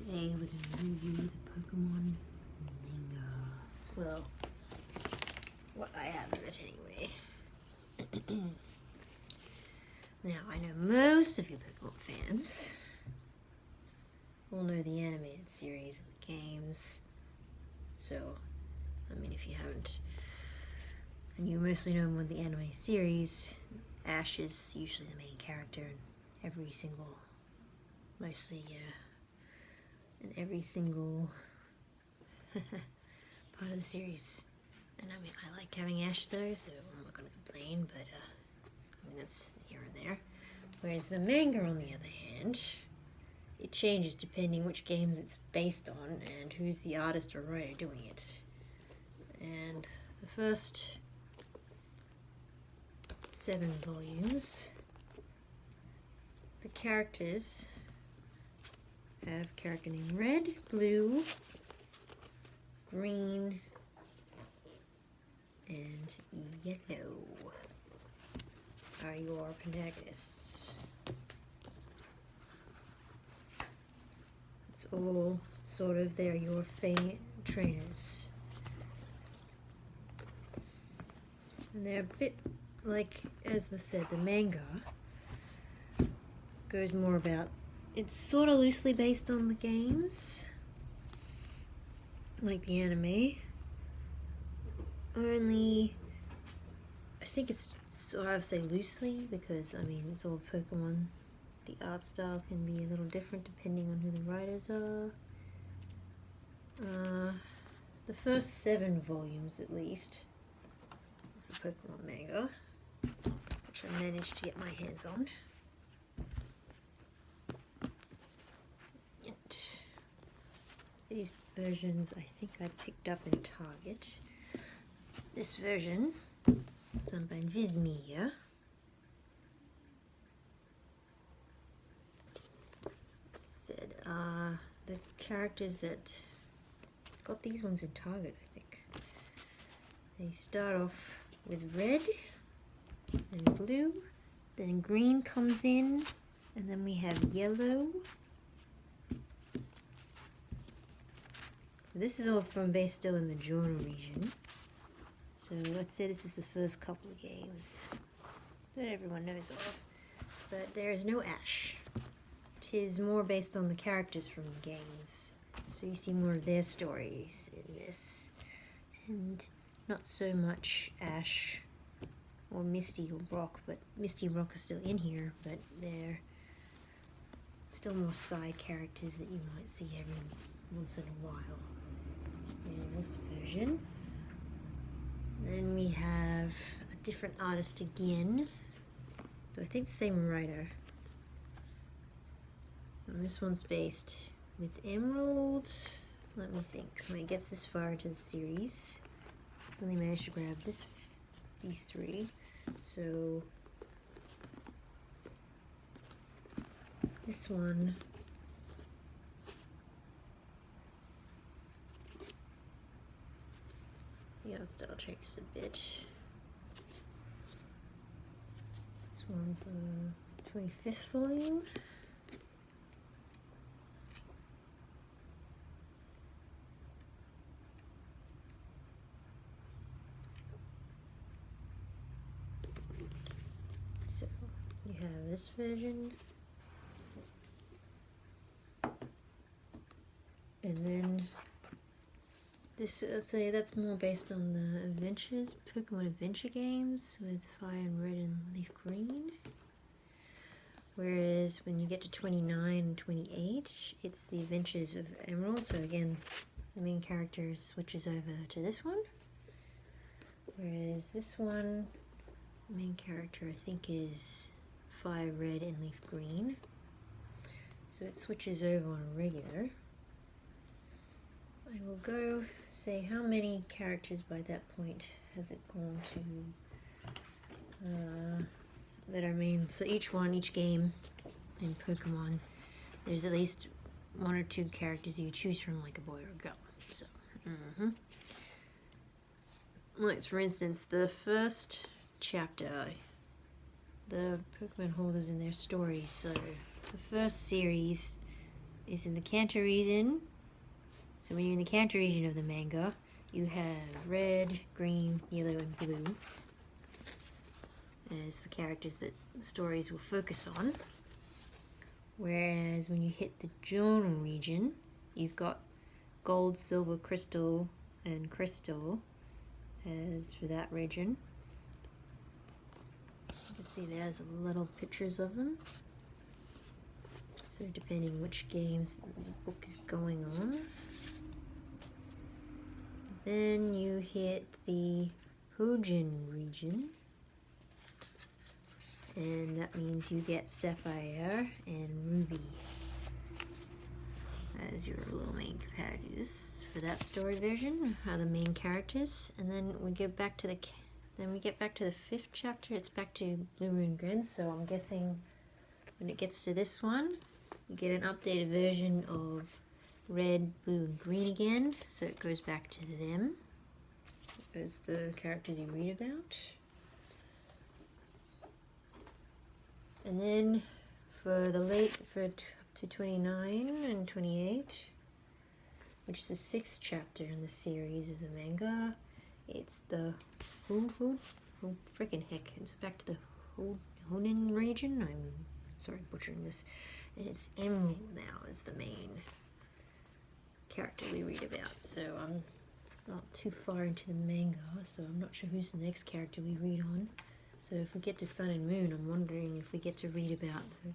Today we're going to review the Pokémon manga. Well, what I have of it anyway. Now, I know most of you Pokemon fans will know the animated series of the games. So, I mean, if you haven't, and you mostly know him with the anime series, Ash is usually the main character in every single, in every single part of the series. And I mean, I like having Ash though, so I'm not going to complain, but I mean, that's here and there. Whereas the manga, on the other hand, it changes depending which games it's based on and who's the artist or writer doing it. And the first 7 volumes, the characters have a character named Red, Blue, Green, and Yellow are your protagonists. It's all sort of, they're your trainers. And they're a bit like, as I said, the manga goes more about, it's sort of loosely based on the games, like the anime. Only, I think it's, so I would say loosely, because I mean, it's all Pokemon. The art style can be a little different depending on who the writers are. The first 7 volumes, at least, of the Pokemon manga, which I managed to get my hands on. These versions I think I picked up in Target. This version is done by Viz Media. Said the characters that got these ones in Target, I think. They start off with red and blue, then green comes in, and then we have yellow. This is all from based still in the Johto region. So let's say this is the first couple of games that everyone knows of. But there is no Ash. It is more based on the characters from the games. So you see more of their stories in this. And not so much Ash or Misty or Brock, but Misty and Brock are still in here, but they're still more side characters that you might see every once in a while in this version. Then we have a different artist again, but I think the same writer. And this one's based with Emerald. Let me think. When it gets this far into the series, only managed to grab these 3. So this one, the art style changes a bit. This one's the 25th volume. So you have this version. And then this, I'd say that's more based on the adventures, Pokemon adventure games with Fire and Red and Leaf Green. Whereas when you get to 29 and 28, it's the adventures of Emerald. So again, the main character switches over to this one. Whereas this one, the main character I think is Fire Red and Leaf Green. So it switches over on a regular. I will go say how many characters by that point has it gone to that are main. So each game in Pokemon, there's at least 1 or 2 characters you choose from, like a boy or a girl. So, like for instance, the first chapter, the Pokemon holders in their stories. So the first series is in the Kanto region. So when you're in the Kanto region of the manga, you have red, green, yellow, and blue as the characters that the stories will focus on. Whereas when you hit the journal region, you've got gold, silver, crystal, and crystal as for that region. You can see there's little pictures of them. So depending which games the book is going on. Then you hit the Hojin region. And that means you get Sapphire and Ruby as your little main characters for that story version, are the main characters. And then we get back to the fifth chapter. It's back to Blue Moon Grid. So I'm guessing when it gets to this one, you get an updated version of red, blue, and green again. So it goes back to them as the characters you read about. And then for up to 29 and 28, which is the 6th chapter in the series of the manga, it's the who freaking heck, it's back to the Honen region. I'm sorry butchering this. And it's Emerald now as the main character we read about. So I'm not too far into the manga, so I'm not sure who's the next character we read on. So if we get to Sun and Moon, I'm wondering if we get to read about the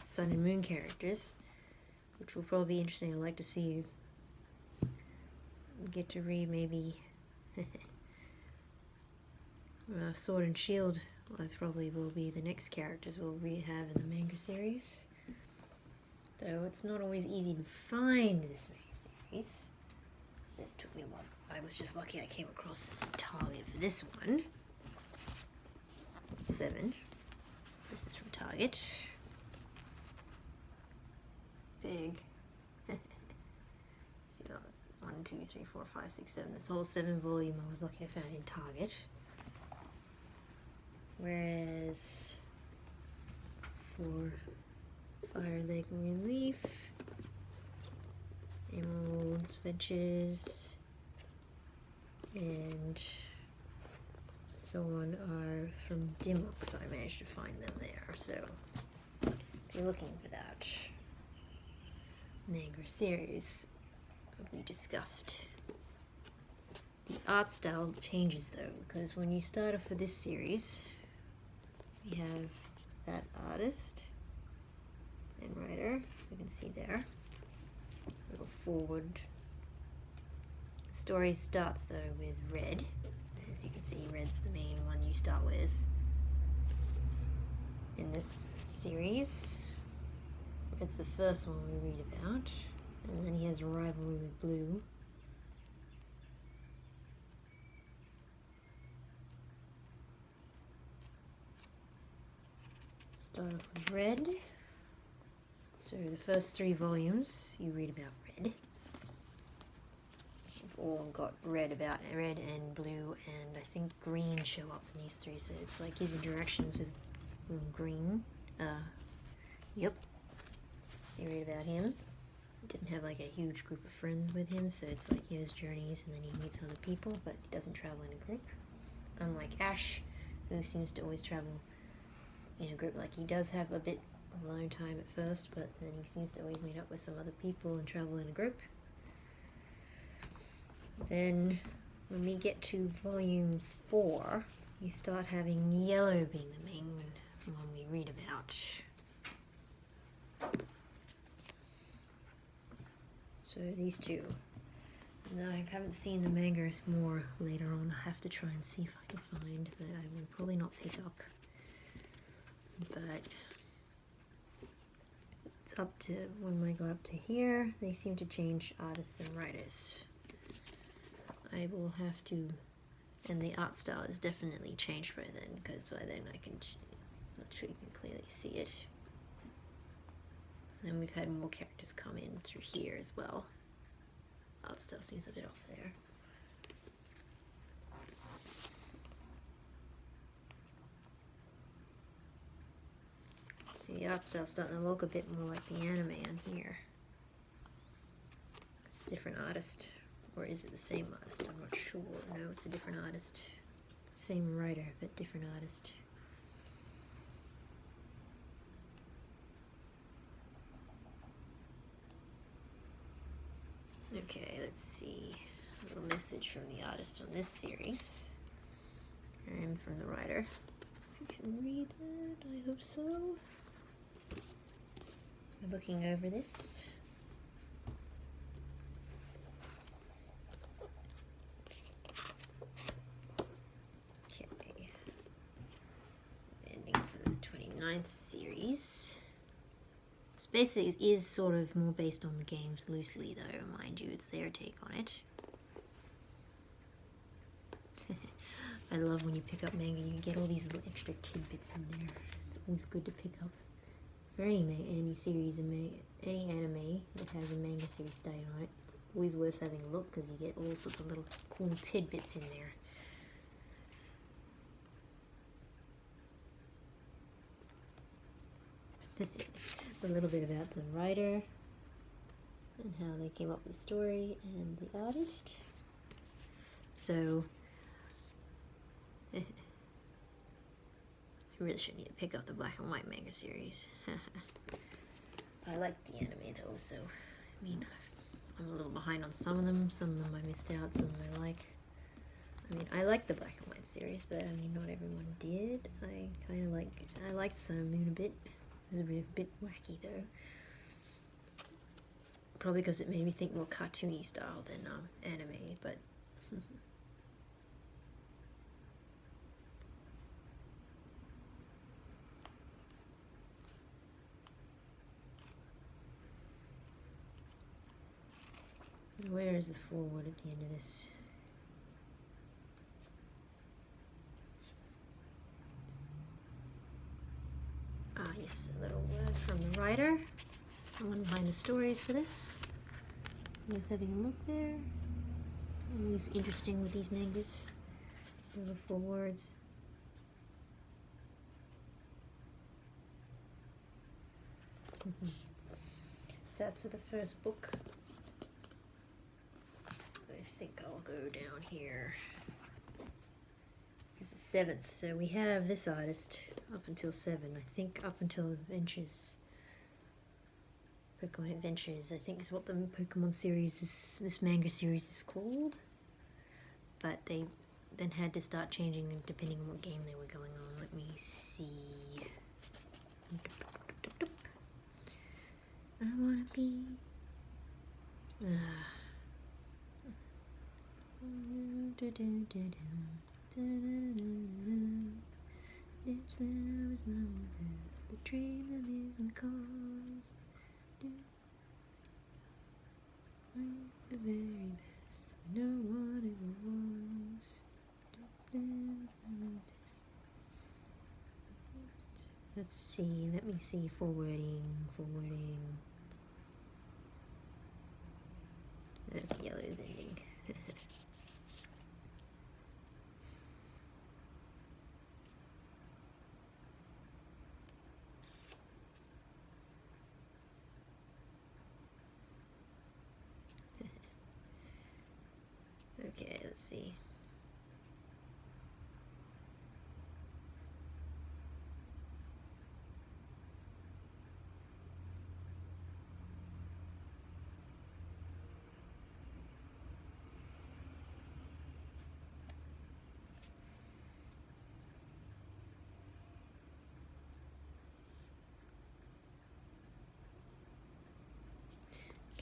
Sun and Moon characters, which will probably be interesting. I'd like to see get to read maybe Sword and Shield. Probably will be the next characters we'll have in the manga series. Though it's not always easy to find this manga series. So it took me a while. I was just lucky I came across this in Target for this one. 7. This is from Target. Big. So you got 1, 2, 3, 4, 5, 6, 7. This whole 7 volume I was lucky I found in Target. Whereas for Fire Lake Relief, Emerald's Ventures, and so on are from Dymocks. I managed to find them there. So if you're looking for that manga series we discussed. The art style changes though, because when you start off with this series, we have that artist and writer, you can see there. We go forward. The story starts though with red. As you can see, red's the main one you start with in this series. Red's the first one we read about, and then he has a rivalry with blue. Start off with red. So the first 3 volumes you read about red. We've all got red and blue, and I think green show up in these 3. So it's like his interactions with green. Yep. So you read about him. He didn't have like a huge group of friends with him, so it's like his journeys, and then he meets other people, but he doesn't travel in a group. Unlike Ash, who seems to always travel in a group. Like, he does have a bit of alone time at first, but then he seems to always meet up with some other people and travel in a group. Then when we get to volume 4, we start having yellow being the main one we read about. So these 2. No, I haven't seen the mangas more later on. I'll have to try and see if I can find that I will probably not pick up. But it's up to, when I got up to here, they seem to change artists and writers. I will have to, and the art style has definitely changed by then, because by then I can, not sure you can clearly see it. And we've had more characters come in through here as well. Art style seems a bit off there. See, the art style's starting to look a bit more like the anime on here. different artist. Or is it the same artist? I'm not sure. No, it's a different artist. Same writer, but different artist. Okay, let's see. A little message from the artist on this series. And from the writer. If you can read that, I hope so. So we're looking over this. Okay. Ending for the 29th series. This basically is sort of more based on the games loosely though, mind you, it's their take on it. I love when you pick up manga, you get all these little extra tidbits in there. It's always good to pick up. For any series, any anime that has a manga series staying on it, it's always worth having a look because you get all sorts of little cool tidbits in there. A little bit about the writer and how they came up with the story and the artist. So I really should need to pick up the black and white manga series. I like the anime though, so I mean, I'm a little behind on some of them I missed out, some of them I like. I mean, I like the black and white series, but I mean, not everyone did. I liked Sun and Moon a bit. It was a bit wacky though. Probably because it made me think more cartoony style than anime, but where is the foreword at the end of this? Ah, yes, a little word from the writer. Someone behind the stories for this. Just having a look there. Always interesting with these mangas. Little forewords. So that's for the first book. I think I'll go down here. It's the 7th, so we have this artist up until 7. I think up until Adventures. Pokemon Adventures, I think is what the Pokemon series is, this manga series is called. But they then had to start changing depending on what game they were going on. Let me see. I wanna be. This love is my death, the dream that is my cause. The very best, I know what it was. Let's see, let me see, forwarding. That's yellow's ending. Okay, let's see.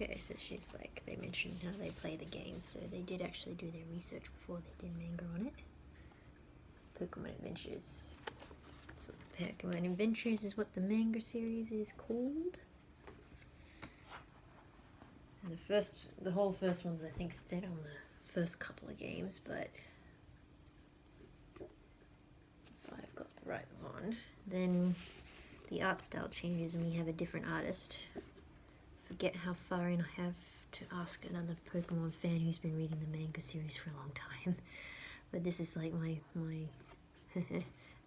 Okay, so she's like, they mentioned how they play the game, so they did actually do their research before they did manga on it. Pokemon Adventures. So the Pokemon Adventures is what the manga series is called. And the whole first one's I think set on the first couple of games, but if I've got the right one, then the art style changes and we have a different artist. Forget how far in I have to ask another Pokemon fan who's been reading the manga series for a long time. But this is like my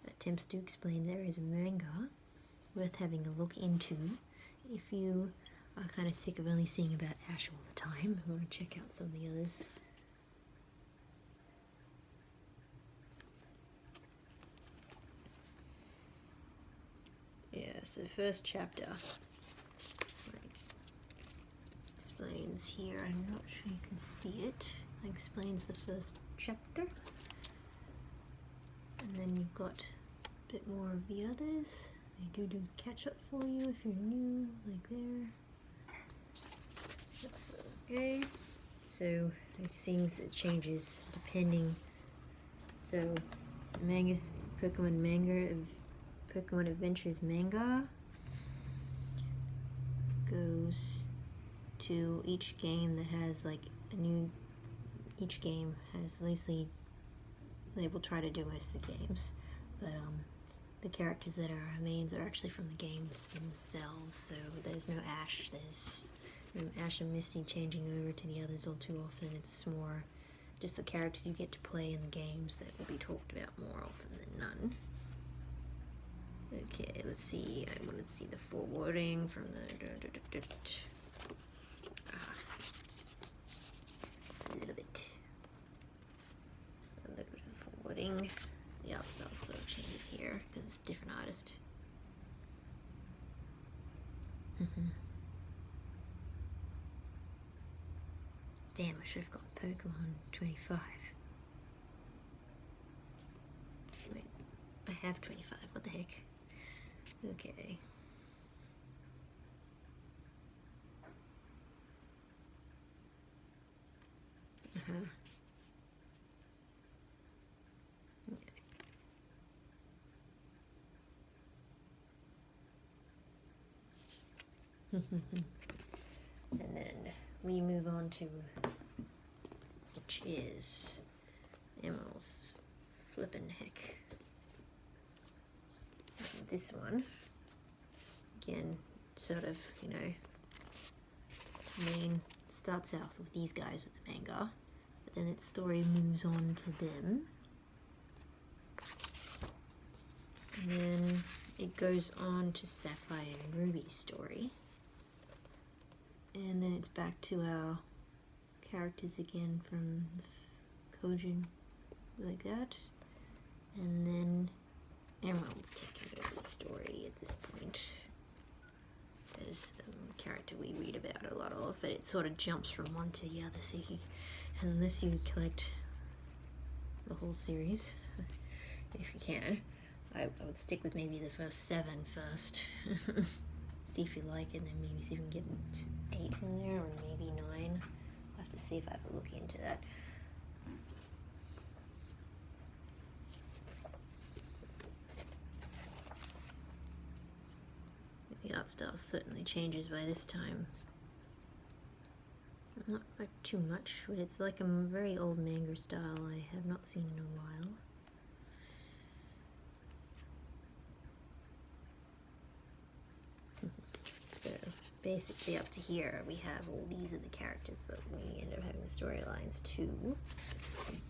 attempts to explain there is a manga worth having a look into if you I'm kind of sick of only seeing about Ash all the time. I want to check out some of the others. Yeah, so first chapter explains here, I'm not sure you can see it, explains the first chapter, and then you've got a bit more of the others. They do catch up for you if you're new, like there. That's okay. So these things, it changes depending. So the manga's Pokemon manga, Pokemon Adventures manga goes to each game that has like a new, each game has loosely, they will try to do most of the games, but the characters that are mains are actually from the games themselves, so there's no Ash, there's Ash and Misty changing over to the others all too often. It's more just the characters you get to play in the games that will be talked about more often than none. Okay, let's see, I wanted to see the forwarding from the a little bit of forwarding. The art style sort of changes here because it's a different artist. Damn, I should have got Pokemon 25. Wait, I have 25, what the heck? Okay. And then we move on to, which is Emerald's flippin' heck. And this one, again, sort of, you know, main starts out with these guys with the manga, but then its story moves on to them. And then it goes on to Sapphire and Ruby's story. And then it's back to our characters again from Kojin, like that. And then Emerald's taking over the story at this point. There's a character we read about a lot of, but it sort of jumps from one to the other, so you can, unless you collect the whole series, if you can, I would stick with maybe the first 7 first. See if you like it, and then maybe see if you can get 8 in there, or maybe 9. I'll have to see if I have a look into that. The art style certainly changes by this time. Not by too much, but it's like a very old manga style I have not seen in a while. So basically up to here we have all these are the characters that we end up having the storylines to.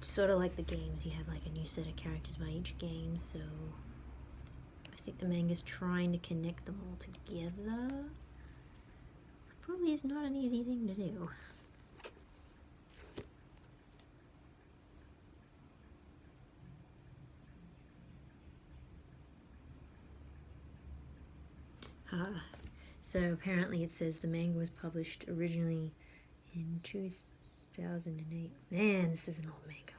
Sort of like the games, you have like a new set of characters by each game, so I think the manga's trying to connect them all together. Probably is not an easy thing to do. So apparently it says the manga was published originally in 2008. Man, this is an old manga.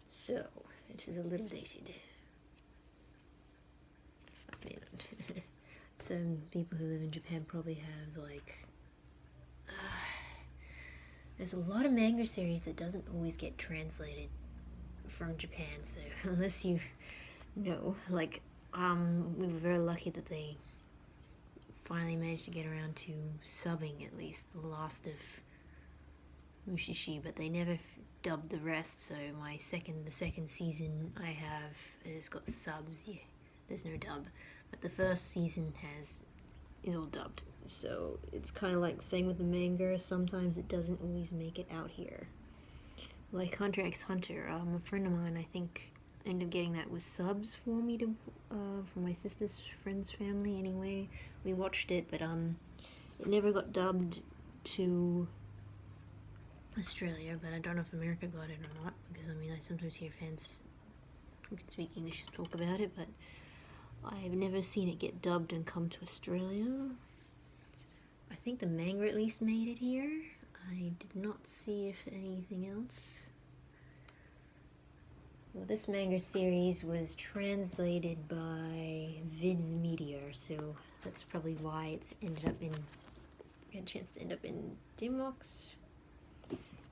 So, it is a little dated. I mean, some people who live in Japan probably have like... there's a lot of manga series that doesn't always get translated from Japan, so unless you know, like, we were very lucky that they finally managed to get around to subbing at least the last of Mushishi, but they never dubbed the rest, so the second season I have has got subs. Yeah, there's no dub, but the first season is all dubbed, so it's kind of like same with the manga. Sometimes it doesn't always make it out here, like Hunter x Hunter. A friend of mine, I think ended up getting that with subs for me to, from my sister's friend's family anyway. We watched it, but it never got dubbed to Australia, but I don't know if America got it or not, because I mean I sometimes hear fans who can speak English talk about it, but I've never seen it get dubbed and come to Australia. I think the manga at least made it here. I did not see if anything else. Well, this manga series was translated by Vids Media, so that's probably why it's ended up in, had a chance to end up in Dymocks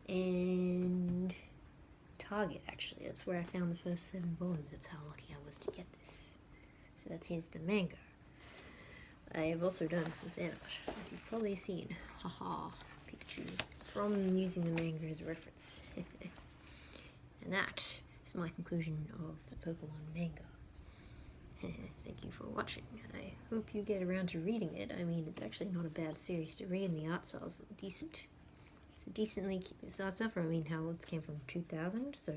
and Target, actually. That's where I found the first 7 volumes. That's how lucky I was to get this. So here's the manga. I have also done some fan art, as you've probably seen. Haha, Pikachu. From using the manga as a reference. And that is my conclusion of the Pokemon manga. Thank you for watching. I hope you get around to reading it. I mean, it's actually not a bad series to read, and the art style's decent. It's a decently cute art style for, I mean, how it came from 2000, so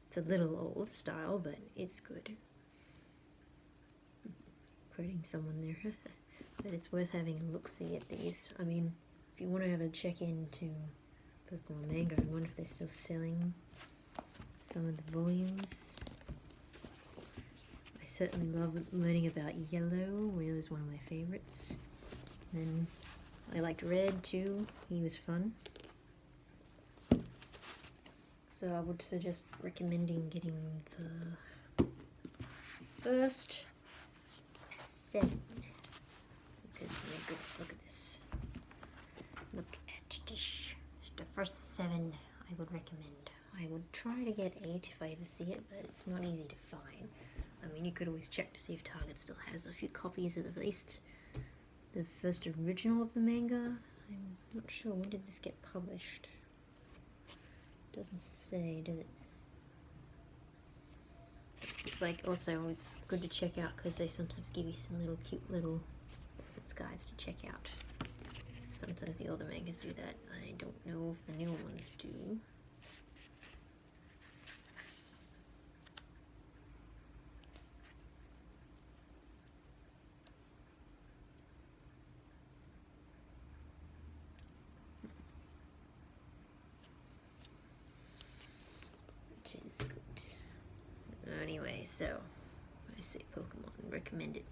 it's a little old style, but it's good. Quoting someone there. But it's worth having a look-see at these. I mean, if you want to have a check-in to Pokemon manga, I wonder if they're still selling some of the volumes. I certainly love learning about Yellow. Yellow is one of my favorites. And I liked Red too. He was fun. So I would suggest recommending getting the first 7. Because, my goodness, look at this. Look at this. The first 7 I would recommend. I would try to get 8 if I ever see it, but it's not easy to find. I mean, you could always check to see if Target still has a few copies of at least the first original of the manga. I'm not sure, when did this get published? Doesn't say, does it? It's like also always good to check out because they sometimes give you some little cute little reference guides to check out. Sometimes the older mangas do that. I don't know if the newer ones do. Which is good. Anyway, so I say Pokemon, recommend it.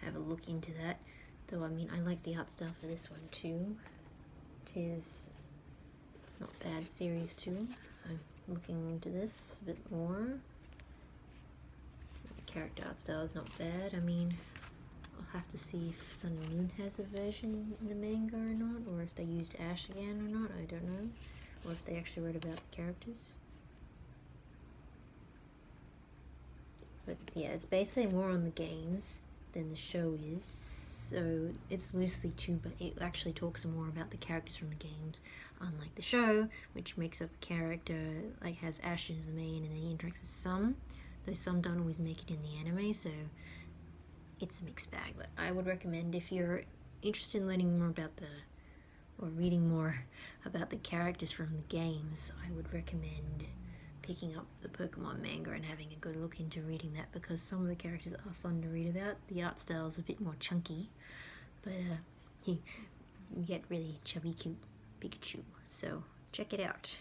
Have a look into that. Though I mean, I like the art style for this one too. It is not bad series too. I'm looking into this a bit more. The character art style is not bad. I mean, I'll have to see if Sun and Moon has a version in the manga or not, or if they used Ash again or not. I don't know. Or if they actually wrote about the characters. But yeah, it's basically more on the games than the show is. So it's loosely too, but it actually talks more about the characters from the games, unlike the show, which makes up a character, like has Ash as the main, and then he interacts with some, though some don't always make it in the anime, so it's a mixed bag. But I would recommend, if you're interested in learning more about or reading more about the characters from the games, I would recommend picking up the Pokemon manga and having a good look into reading that, because some of the characters are fun to read about. The art style is a bit more chunky, but you get really chubby cute Pikachu, so check it out.